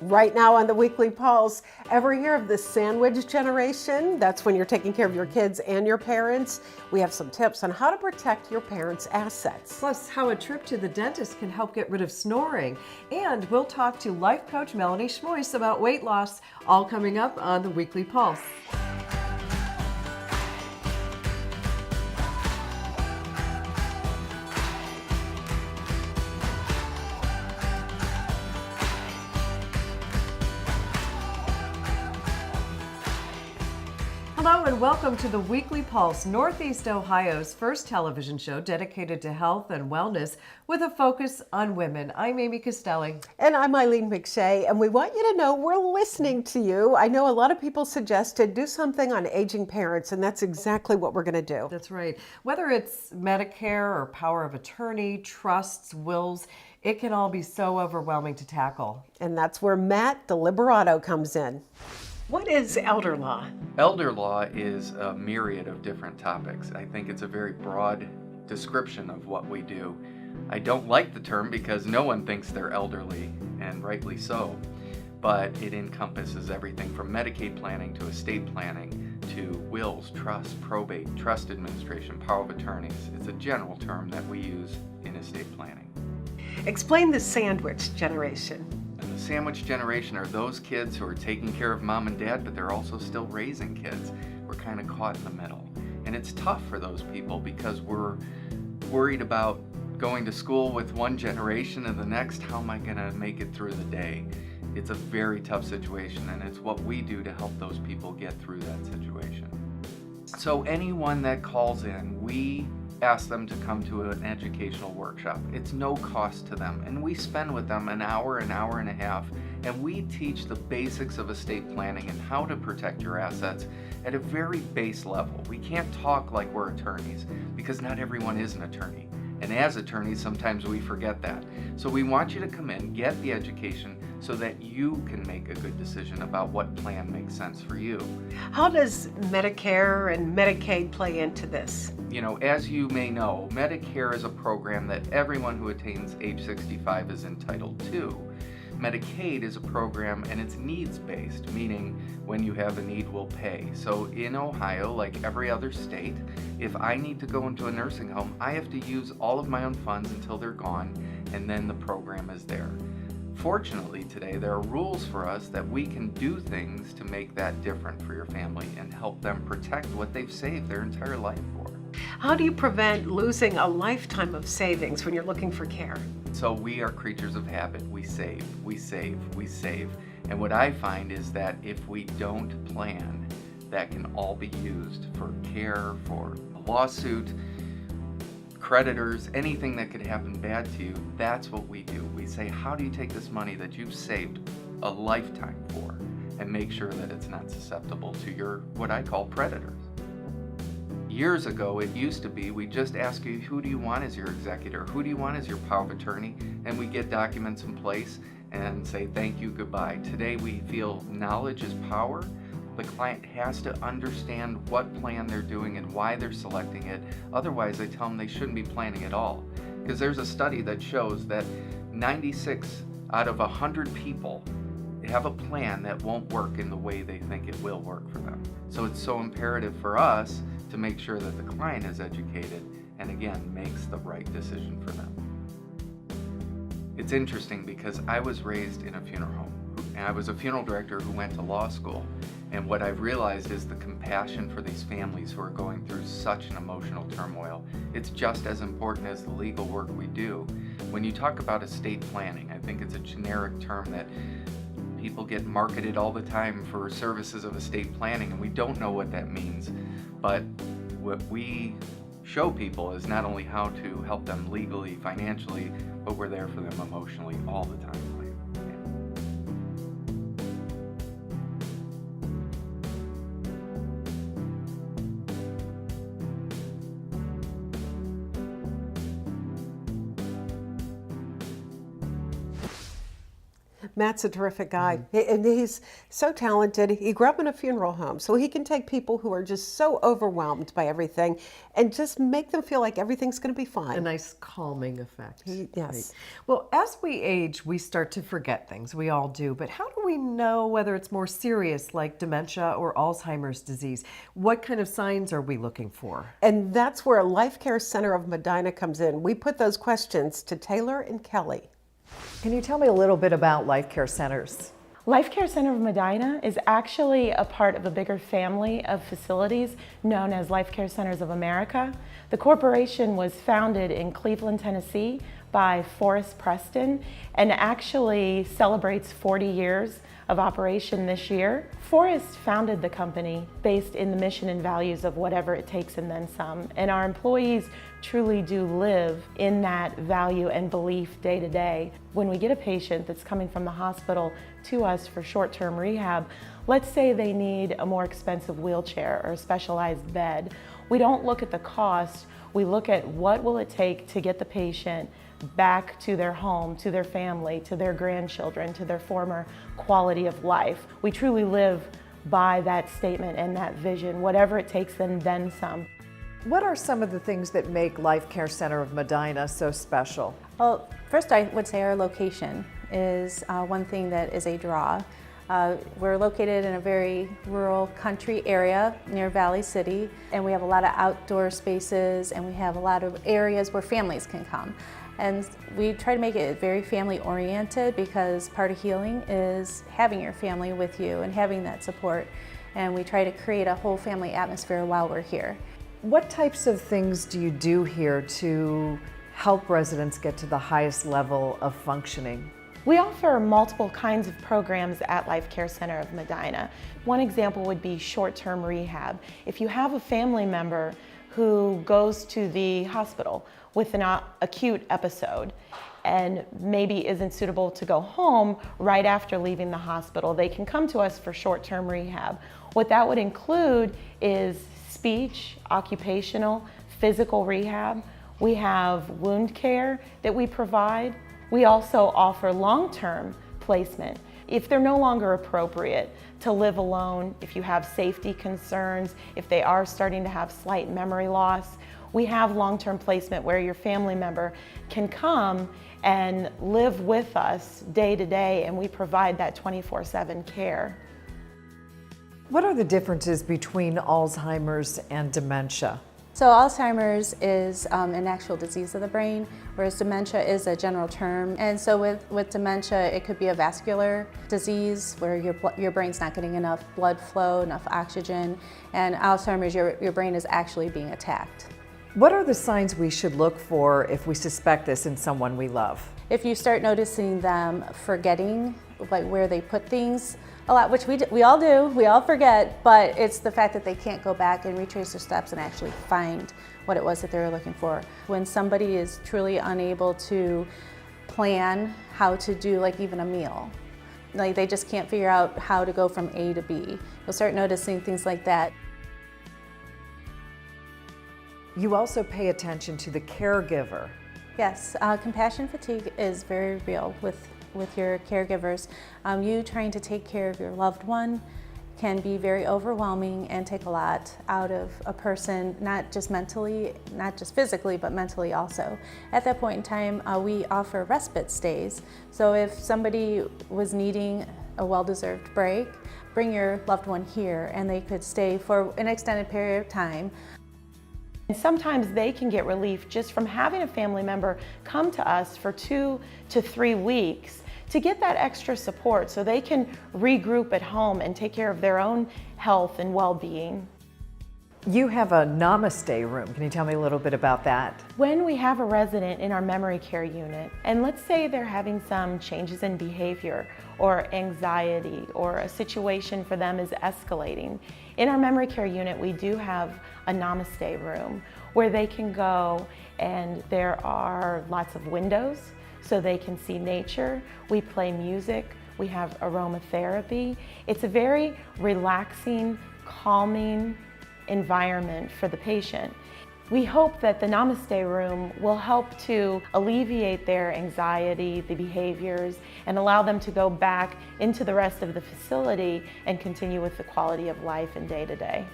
Right now on the Weekly Pulse, ever hear of the sandwich generation? That's when you're taking care of your kids and your parents. We have some tips on how to protect your parents' assets. Plus, how a trip to the dentist can help get rid of snoring. And we'll talk to life coach Melanie Schmoyce about weight loss, all coming up on the Weekly Pulse. Hello and welcome to the Weekly Pulse, Northeast Ohio's first television show dedicated to health and wellness with a focus on women. I'm Amy Castelli. And I'm Eileen McShea, and we want you to know we're listening to you. I know a lot of people suggested do something on aging parents, and that's exactly what we're going to do. That's right. Whether it's Medicare or power of attorney, trusts, wills, it can all be so overwhelming to tackle. And that's where Matt Deliberato comes in. What is elder law? Elder law is a myriad of different topics. I think it's a very broad description of what we do. I don't like the term because no one thinks they're elderly, and rightly so, but it encompasses everything from Medicaid planning to estate planning to wills, trusts, probate, trust administration, power of attorneys. It's a general term that we use in estate planning. Explain the sandwich generation. And the sandwich generation are those kids who are taking care of mom and dad, but they're also still raising kids. We're kind of caught in the middle. And it's tough for those people because we're worried about going to school with one generation and the next, how am I going to make it through the day? It's a very tough situation, and it's what we do to help those people get through that situation. So anyone that calls in, we ask them to come to an educational workshop. It's no cost to them, and we spend with them an hour and a half, and we teach the basics of estate planning and how to protect your assets at a very base level. We can't talk like we're attorneys because not everyone is an attorney, and as attorneys sometimes we forget that. So we want you to come in, get the education so that you can make a good decision about what plan makes sense for you. How does Medicare and Medicaid play into this? You know, as you may know, Medicare is a program that everyone who attains age 65 is entitled to. Medicaid is a program and it's needs-based, meaning when you have a need, we'll pay. So in Ohio, like every other state, if I need to go into a nursing home, I have to use all of my own funds until they're gone, and then the program is there. Fortunately today, there are rules for us that we can do things to make that different for your family and help them protect what they've saved their entire life for. How do you prevent losing a lifetime of savings when you're looking for care? So we are creatures of habit. We save, we save, we save. And what I find is that if we don't plan, that can all be used for care, for a lawsuit, creditors, anything that could happen bad to you. That's what we do. We say, how do you take this money that you've saved a lifetime for and make sure that it's not susceptible to your, what I call predators? Years ago, it used to be, we just ask you, who do you want as your executor? Who do you want as your power of attorney? And we get documents in place and say, thank you, goodbye. Today, we feel knowledge is power. The client has to understand what plan they're doing and why they're selecting it. Otherwise, I tell them they shouldn't be planning at all. Because there's a study that shows that 96 out of 100 people have a plan that won't work in the way they think it will work for them. So it's so imperative for us to make sure that the client is educated and again makes the right decision for them. It's interesting because I was raised in a funeral home and I was a funeral director who went to law school, and what I've realized is the compassion for these families who are going through such an emotional turmoil. It's just as important as the legal work we do. When you talk about estate planning, I think it's a generic term that people get marketed all the time for services of estate planning, and we don't know what that means. But what we show people is not only how to help them legally, financially, but we're there for them emotionally all the time. Matt's a terrific guy, and he's so talented. He grew up in a funeral home, so he can take people who are just so overwhelmed by everything and just make them feel like everything's going to be fine. A nice calming effect. Yes. Right. Well, as we age, we start to forget things. We all do. But how do we know whether it's more serious, like dementia or Alzheimer's disease? What kind of signs are we looking for? And that's where Life Care Center of Medina comes in. We put those questions to Taylor and Kelly. Can you tell me a little bit about Life Care Centers? Life Care Center of Medina is actually a part of a bigger family of facilities known as Life Care Centers of America. The corporation was founded in Cleveland, Tennessee by Forrest Preston and actually celebrates 40 years of operation this year. Forrest founded the company based in the mission and values of whatever it takes and then some. And our employees truly do live in that value and belief day to day. When we get a patient that's coming from the hospital to us for short-term rehab, let's say they need a more expensive wheelchair or a specialized bed. We don't look at the cost, we look at what will it take to get the patient back to their home, to their family, to their grandchildren, to their former quality of life. We truly live by that statement and that vision, whatever it takes and then some. What are some of the things that make Life Care Center of Medina so special? Well, first I would say our location is one thing that is a draw. We're located in a very rural country area near Valley City, and we have a lot of outdoor spaces and we have a lot of areas where families can come. And we try to make it very family oriented because part of healing is having your family with you and having that support. And we try to create a whole family atmosphere while we're here. What types of things do you do here to help residents get to the highest level of functioning? We offer multiple kinds of programs at Life Care Center of Medina. One example would be short-term rehab. If you have a family member who goes to the hospital with an acute episode and maybe isn't suitable to go home right after leaving the hospital, they can come to us for short-term rehab. What that would include is speech, occupational, physical rehab. We have wound care that we provide. We also offer long-term placement. If they're no longer appropriate to live alone, if you have safety concerns, if they are starting to have slight memory loss, we have long-term placement where your family member can come and live with us day to day, and we provide that 24/7 care. What are the differences between Alzheimer's and dementia? So Alzheimer's is an actual disease of the brain, whereas dementia is a general term. And so with dementia, it could be a vascular disease where your brain's not getting enough blood flow, enough oxygen, and Alzheimer's, your brain is actually being attacked. What are the signs we should look for if we suspect this in someone we love? If you start noticing them forgetting like where they put things a lot, which we all do, we all forget, but it's the fact that they can't go back and retrace their steps and actually find what it was that they were looking for. When somebody is truly unable to plan how to do like even a meal, like they just can't figure out how to go from A to B, you'll start noticing things like that. You also pay attention to the caregiver. Yes, compassion fatigue is very real with your caregivers. You trying to take care of your loved one can be very overwhelming and take a lot out of a person, not just mentally, not just physically, but mentally also. At that point in time, we offer respite stays. So if somebody was needing a well-deserved break, bring your loved one here and they could stay for an extended period of time. And sometimes they can get relief just from having a family member come to us for 2 to 3 weeks to get that extra support so they can regroup at home and take care of their own health and well-being. You have a namaste room. Can you tell me a little bit about that? When we have a resident in our memory care unit, and let's say they're having some changes in behavior or anxiety or a situation for them is escalating, in our memory care unit we do have a namaste room where they can go, and there are lots of windows so they can see nature. We play music, we have aromatherapy. It's a very relaxing, calming environment for the patient. We hope that the Namaste Room will help to alleviate their anxiety, the behaviors, and allow them to go back into the rest of the facility and continue with the quality of life and day to day.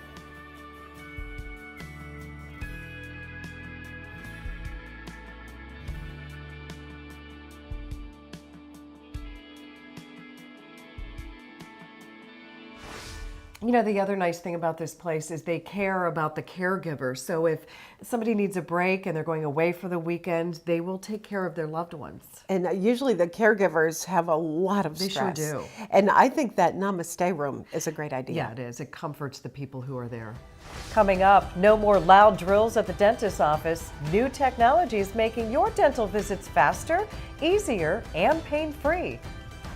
You know, the other nice thing about this place is they care about the caregiver. So if somebody needs a break and they're going away for the weekend, they will take care of their loved ones. And usually the caregivers have a lot of They stress. sure do. And I think that Namaste Room is a great idea. Yeah, it is. It comforts the people who are there. Coming up, no more loud drills at the dentist's office. New technology is making your dental visits faster, easier, and pain-free.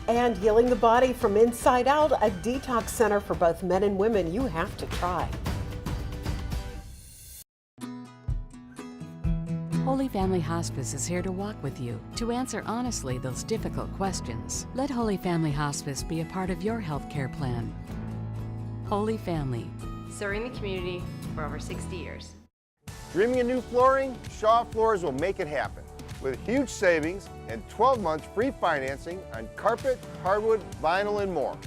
And healing the body from inside out, a detox center for both men and women you have to try. Holy Family Hospice is here to walk with you, to answer honestly those difficult questions. Let Holy Family Hospice be a part of your healthcare plan. Holy Family. Serving the community for over 60 years. Dreaming of new flooring? Shaw Floors will make it happen. With huge savings and 12 months free financing on carpet, hardwood, vinyl, and more.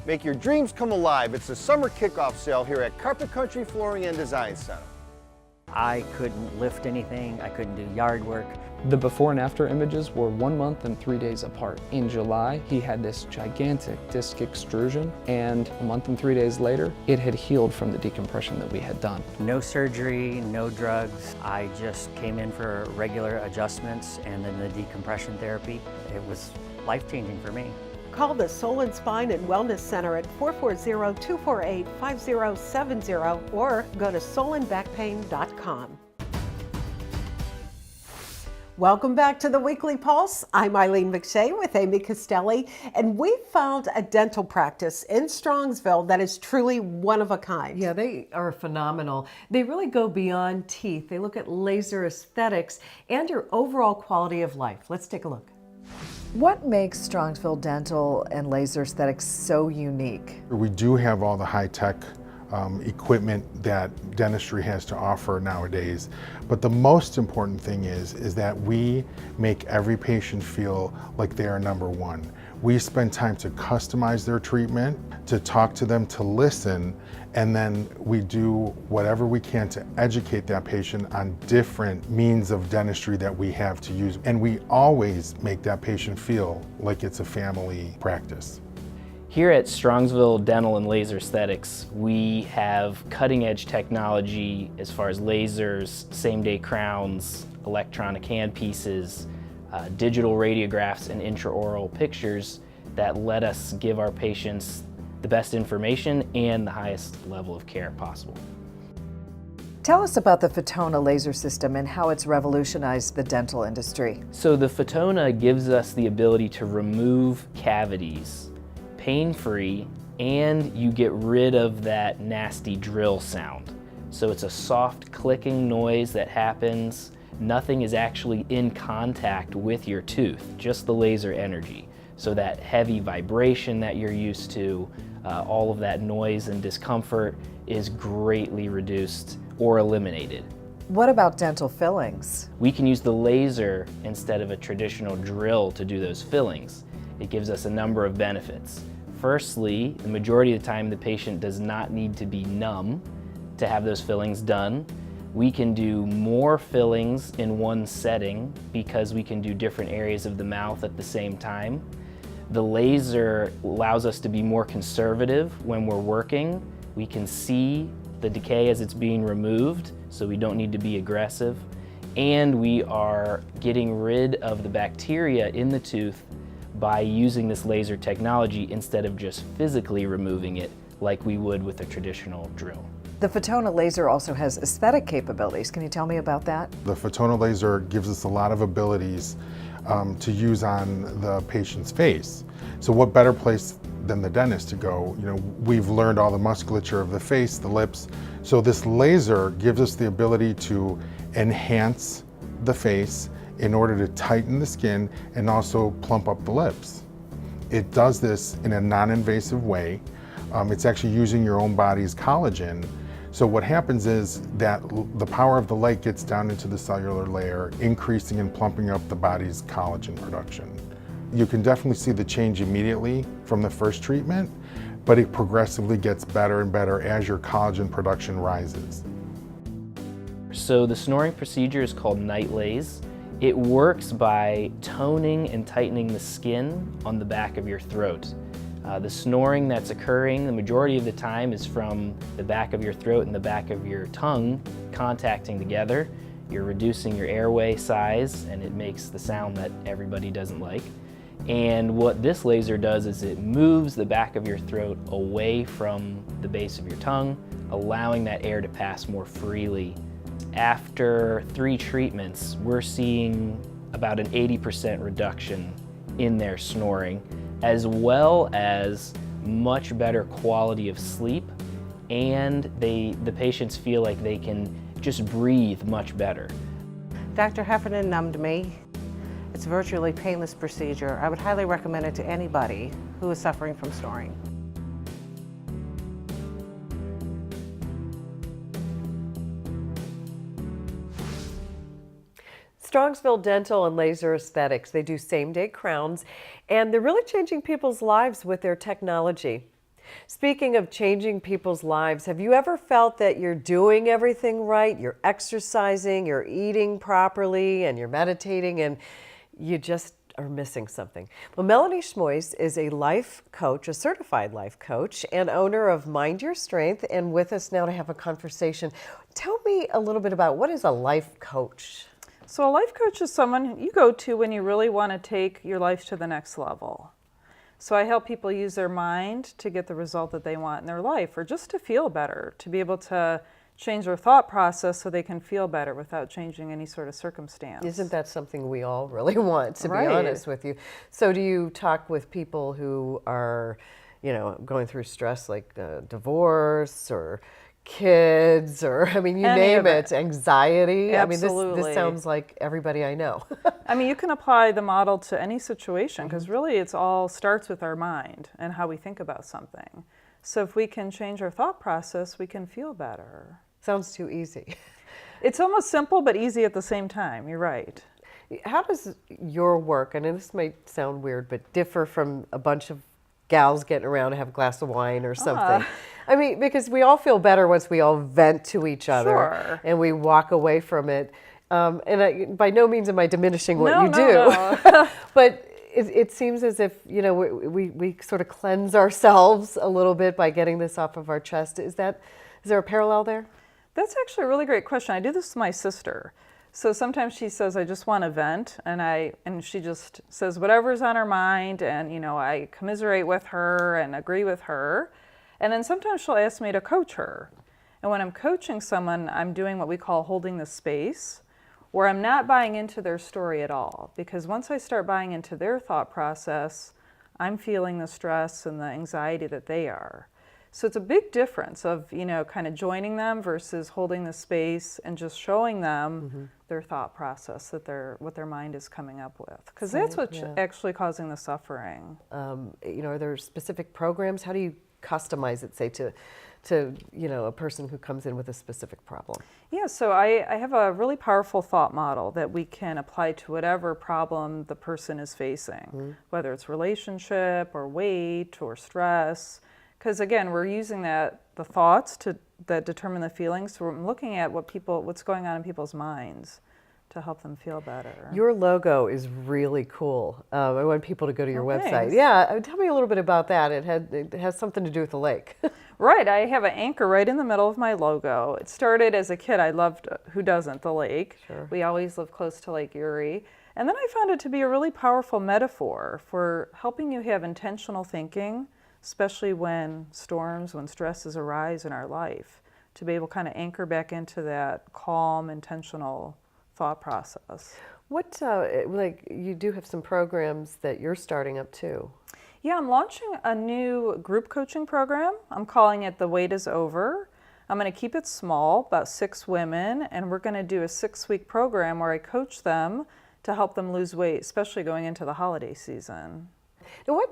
Make your dreams come alive. It's the summer kickoff sale here at Carpet Country Flooring and Design Center. I couldn't lift anything, I couldn't do yard work. The before and after images were 1 month and 3 days apart. In July, he had this gigantic disc extrusion, and a month and 3 days later, it had healed from the decompression that we had done. No surgery, no drugs. I just came in for regular adjustments and then the decompression therapy. It was life-changing for me. Call the Soul and Spine and Wellness Center at 440-248-5070 or go to soulandbackpain.com. Welcome back to the Weekly Pulse. I'm Eileen McShea with Amy Castelli, and we found a dental practice in Strongsville that is truly one of a kind. Yeah, they are phenomenal. They really go beyond teeth. They look at laser aesthetics and your overall quality of life. Let's take a look. What makes Strongsville Dental and Laser Aesthetics so unique? We do have all the high-tech equipment that dentistry has to offer nowadays, but the most important thing is that we make every patient feel like they are number one. We spend time to customize their treatment, to talk to them, to listen, and then we do whatever we can to educate that patient on different means of dentistry that we have to use. And we always make that patient feel like it's a family practice. Here at Strongsville Dental and Laser Aesthetics, we have cutting-edge technology as far as lasers, same-day crowns, electronic handpieces, digital radiographs, and intraoral pictures that let us give our patients the best information and the highest level of care possible. Tell us about the Fotona laser system and how it's revolutionized the dental industry. So the Fotona gives us the ability to remove cavities pain-free, and you get rid of that nasty drill sound. So it's a soft clicking noise that happens. Nothing is actually in contact with your tooth, just the laser energy. So that heavy vibration that you're used to, all of that noise and discomfort is greatly reduced or eliminated. What about dental fillings? We can use the laser instead of a traditional drill to do those fillings. It gives us a number of benefits. Firstly, the majority of the time the patient does not need to be numb to have those fillings done. We can do more fillings in one setting because we can do different areas of the mouth at the same time. The laser allows us to be more conservative when we're working. We can see the decay as it's being removed, so we don't need to be aggressive. And we are getting rid of the bacteria in the tooth by using this laser technology instead of just physically removing it like we would with a traditional drill. The Fotona laser also has aesthetic capabilities. Can you tell me about that? The Fotona laser gives us a lot of abilities to use on the patient's face. So what better place than the dentist to go? You know, we've learned all the musculature of the face, the lips. So this laser gives us the ability to enhance the face in order to tighten the skin and also plump up the lips. It does this in a non-invasive way. It's actually using your own body's collagen. So what happens is that the power of the light gets down into the cellular layer, increasing and plumping up the body's collagen production. You can definitely see the change immediately from the first treatment, but it progressively gets better and better as your collagen production rises. So the snoring procedure is called night laze. It works by toning and tightening the skin on the back of your throat. The snoring that's occurring the majority of the time is from the back of your throat and the back of your tongue contacting together. You're reducing your airway size and it makes the sound that everybody doesn't like. And what this laser does is it moves the back of your throat away from the base of your tongue, allowing that air to pass more freely. After 3 treatments, we're seeing about an 80% reduction in their snoring, as well as much better quality of sleep, and the patients feel like they can just breathe much better. Dr. Heffernan numbed me. It's a virtually painless procedure. I would highly recommend it to anybody who is suffering from snoring. Strongsville Dental and Laser Aesthetics, they do same-day crowns, and they're really changing people's lives with their technology. Speaking of changing people's lives, have you ever felt that you're doing everything right, you're exercising, you're eating properly, and you're meditating, and you just are missing something? Well, Melanie Schmois is a life coach, a certified life coach, and owner of Mind Your Strength, and with us now to have a conversation. Tell me a little bit about what is a life coach? So a life coach is someone you go to when you really want to take your life to the next level. So I help people use their mind to get the result that they want in their life, or just to feel better, to be able to change their thought process so they can feel better without changing any sort of circumstance. Isn't that something we all really want, to be honest with you? So do you talk with people who are, going through stress like divorce or kids, or you name it, anxiety? Absolutely. This sounds like everybody I know. You can apply the model to any situation, because really it's all starts with our mind and how we think about something. So if we can change our thought process, we can feel better. Sounds too easy. It's almost simple but easy at the same time. You're right. How does your work, and this might sound weird, but differ from a bunch of gals getting around to have a glass of wine or something? Because we all feel better once we all vent to each other and we walk away from it. And by no means am I diminishing what you do, but it seems as if we sort of cleanse ourselves a little bit by getting this off of our chest. Is there a parallel there? That's actually a really great question. I do this with my sister. So sometimes she says, I just want to vent, and she just says whatever's on her mind, and I commiserate with her and agree with her. And then sometimes she'll ask me to coach her. And when I'm coaching someone, I'm doing what we call holding the space, where I'm not buying into their story at all. Because once I start buying into their thought process, I'm feeling the stress and the anxiety that they are. So it's a big difference of, kind of joining them versus holding the space and just showing them their thought process, what their mind is coming up with. Because that's what's actually causing the suffering. Are there specific programs? How do you customize it, say, to a person who comes in with a specific problem? Yeah, so I have a really powerful thought model that we can apply to whatever problem the person is facing, whether it's relationship or weight or stress. Because again, we're using the thoughts that determine the feelings. So we're looking at what's going on in people's minds to help them feel better. Your logo is really cool. I want people to go to your website. Thanks. Yeah, tell me a little bit about that. It has something to do with the lake. Right, I have an anchor right in the middle of my logo. It started as a kid. I loved, who doesn't, the lake. Sure. We always lived close to Lake Erie. And then I found it to be a really powerful metaphor for helping you have intentional thinking, especially when stresses arise in our life, to be able to kind of anchor back into that calm, intentional thought process. What, you do have some programs that you're starting up too. Yeah, I'm launching a new group coaching program. I'm calling it The Wait Is Over. I'm going to keep it small, about 6 women, and we're going to do a 6-week program where I coach them to help them lose weight, especially going into the holiday season. Now, what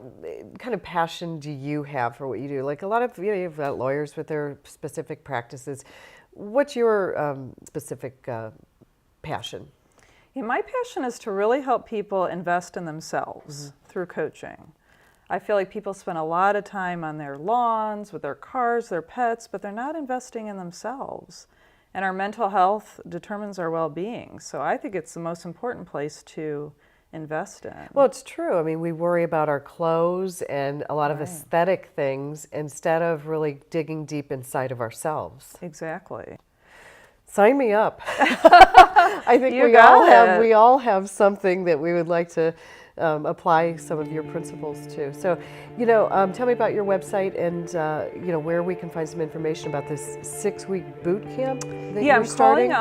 kind of passion do you have for what you do? Like a lot of, you've got lawyers with their specific practices. What's your specific passion? Yeah, my passion is to really help people invest in themselves through coaching. I feel like people spend a lot of time on their lawns, with their cars, their pets, but they're not investing in themselves. And our mental health determines our well-being. So I think it's the most important place to invest in. Well, it's true. I mean, we worry about our clothes and a lot of aesthetic things instead of really digging deep inside of ourselves. Exactly. Sign me up. I think we all have something that we would like to apply some of your principles to. So, tell me about your website and where we can find some information about this 6-week boot camp that you're starting.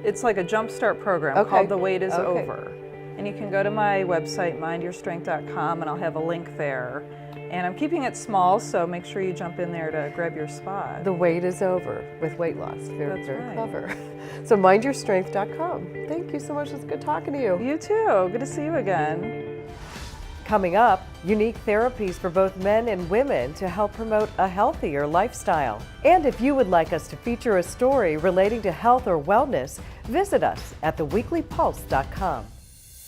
It's like a jumpstart program called The Wait Is Over. And you can go to my website, mindyourstrength.com, and I'll have a link there. And I'm keeping it small, so make sure you jump in there to grab your spot. The wait is over with weight loss. Very clever. So mindyourstrength.com. Thank you so much. It's good talking to you. You too. Good to see you again. Coming up, unique therapies for both men and women to help promote a healthier lifestyle. And if you would like us to feature a story relating to health or wellness, visit us at theweeklypulse.com.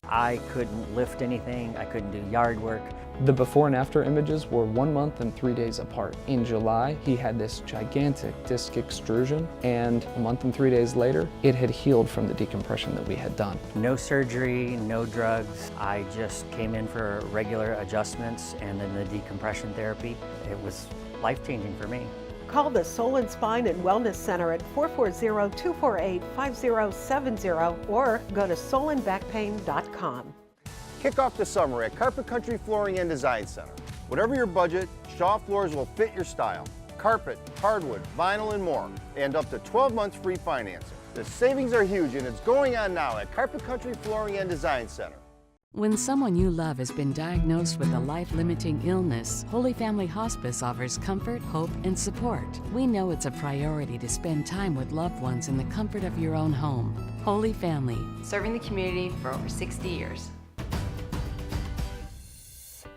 I couldn't lift anything. I couldn't do yard work. The before and after images were 1 month and 3 days apart. In July, he had this gigantic disc extrusion, and a month and 3 days later, it had healed from the decompression that we had done. No surgery, no drugs. I just came in for regular adjustments and then the decompression therapy. It was life-changing for me. Call the Soul and Spine and Wellness Center at 440-248-5070 or go to soulandbackpain.com. Kick off the summer at Carpet Country Flooring and Design Center. Whatever your budget, Shaw floors will fit your style. Carpet, hardwood, vinyl, and more. And up to 12 months free financing. The savings are huge and it's going on now at Carpet Country Flooring and Design Center. When someone you love has been diagnosed with a life-limiting illness, Holy Family Hospice offers comfort, hope, and support. We know it's a priority to spend time with loved ones in the comfort of your own home. Holy Family. Serving the community for over 60 years.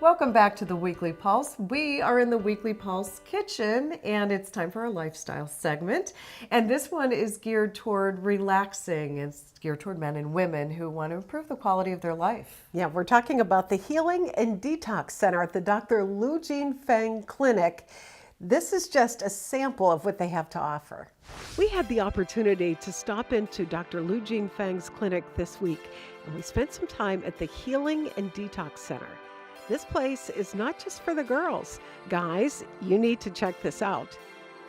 Welcome back to the Weekly Pulse. We are in the Weekly Pulse kitchen, and it's time for our lifestyle segment. And this one is geared toward relaxing. It's geared toward men and women who want to improve the quality of their life. Yeah, we're talking about the Healing and Detox Center at the Dr. Lu Jean Feng Clinic. This is just a sample of what they have to offer. We had the opportunity to stop into Dr. Lu Jean Feng's clinic this week, and we spent some time at the Healing and Detox Center. This place is not just for the girls. Guys, you need to check this out.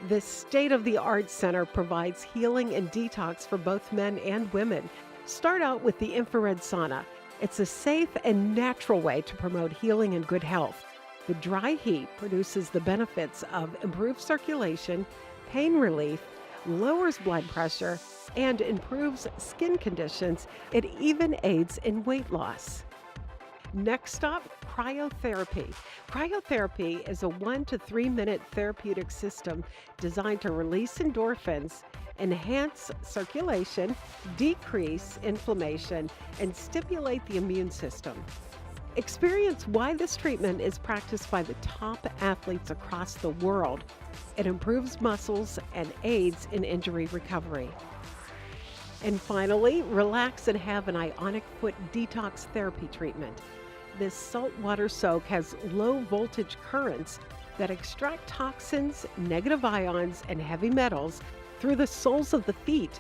This state-of-the-art center provides healing and detox for both men and women. Start out with the infrared sauna. It's a safe and natural way to promote healing and good health. The dry heat produces the benefits of improved circulation, pain relief, lowers blood pressure, and improves skin conditions. It even aids in weight loss. Next stop, cryotherapy. Cryotherapy is a 1 to 3 minute therapeutic system designed to release endorphins, enhance circulation, decrease inflammation, and stimulate the immune system. Experience why this treatment is practiced by the top athletes across the world. It improves muscles and aids in injury recovery. And finally, relax and have an ionic foot detox therapy treatment. This saltwater soak has low voltage currents that extract toxins, negative ions, and heavy metals through the soles of the feet.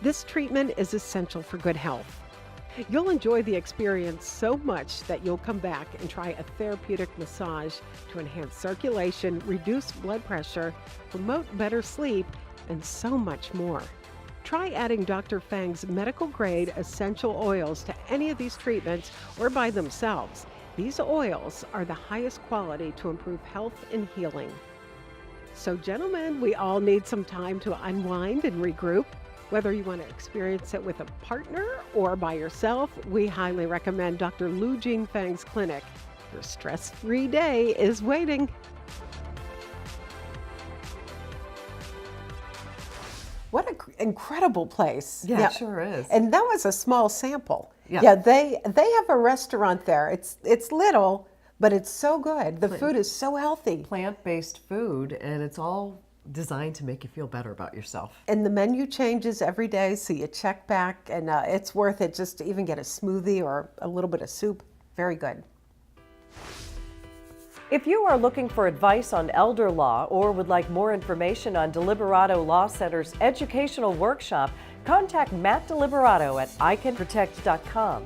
This treatment is essential for good health. You'll enjoy the experience so much that you'll come back and try a therapeutic massage to enhance circulation, reduce blood pressure, promote better sleep, and so much more. Try adding Dr. Feng's medical-grade essential oils to any of these treatments or by themselves. These oils are the highest quality to improve health and healing. So gentlemen, we all need some time to unwind and regroup. Whether you want to experience it with a partner or by yourself, we highly recommend Dr. Lu Jean Feng's clinic. Your stress-free day is waiting. What an incredible place. Yeah, it sure is. And that was a small sample. Yeah. They have a restaurant there. It's little, but it's so good. The food is so healthy. Plant-based food, and it's all designed to make you feel better about yourself. And the menu changes every day, so you check back, and it's worth it just to even get a smoothie or a little bit of soup. Very good. If you are looking for advice on elder law or would like more information on Deliberato Law Center's educational workshop, contact Matt Deliberato at iCanProtect.com.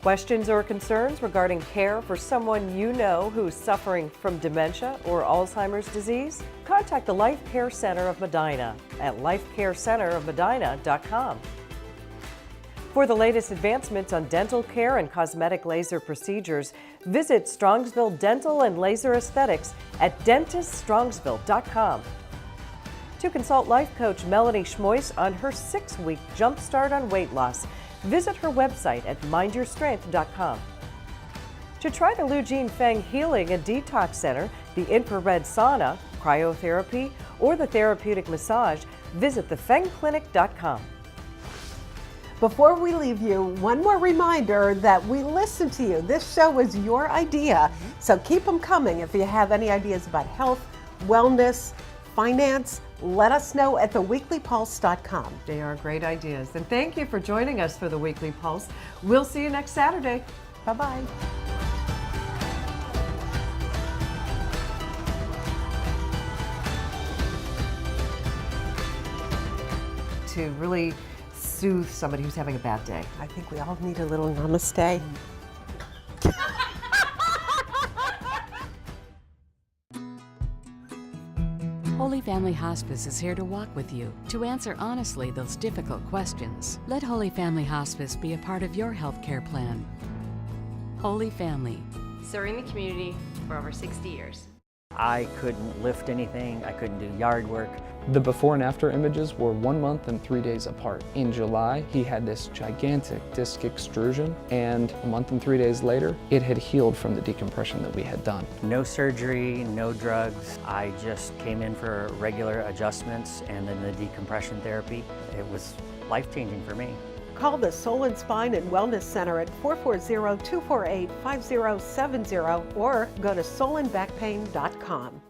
Questions or concerns regarding care for someone you know who's suffering from dementia or Alzheimer's disease? Contact the Life Care Center of Medina at lifecarecenterofmedina.com. For the latest advancements on dental care and cosmetic laser procedures, visit Strongsville Dental and Laser Aesthetics at DentistStrongsville.com. To consult life coach Melanie Schmois on her 6-week jumpstart on weight loss, visit her website at mindyourstrength.com. To try the Feng Healing and Detox Center, the infrared sauna, cryotherapy, or the therapeutic massage, visit thefengclinic.com. Before we leave you, one more reminder that we listen to you. This show was your idea, so keep them coming. If you have any ideas about health, wellness, finance, let us know at theweeklypulse.com. They are great ideas. And thank you for joining us for the Weekly Pulse. We'll see you next Saturday. Bye-bye. To really soothe somebody who's having a bad day. I think we all need a little namaste. Holy Family Hospice is here to walk with you, to answer honestly those difficult questions. Let Holy Family Hospice be a part of your healthcare plan. Holy Family. Serving the community for over 60 years. I couldn't lift anything, I couldn't do yard work. The before and after images were 1 month and 3 days apart. In July, he had this gigantic disc extrusion, and a month and 3 days later, it had healed from the decompression that we had done. No surgery, no drugs. I just came in for regular adjustments and then the decompression therapy. It was life-changing for me. Call the Soul and Spine and Wellness Center at 440-248-5070 or go to soulandbackpain.com.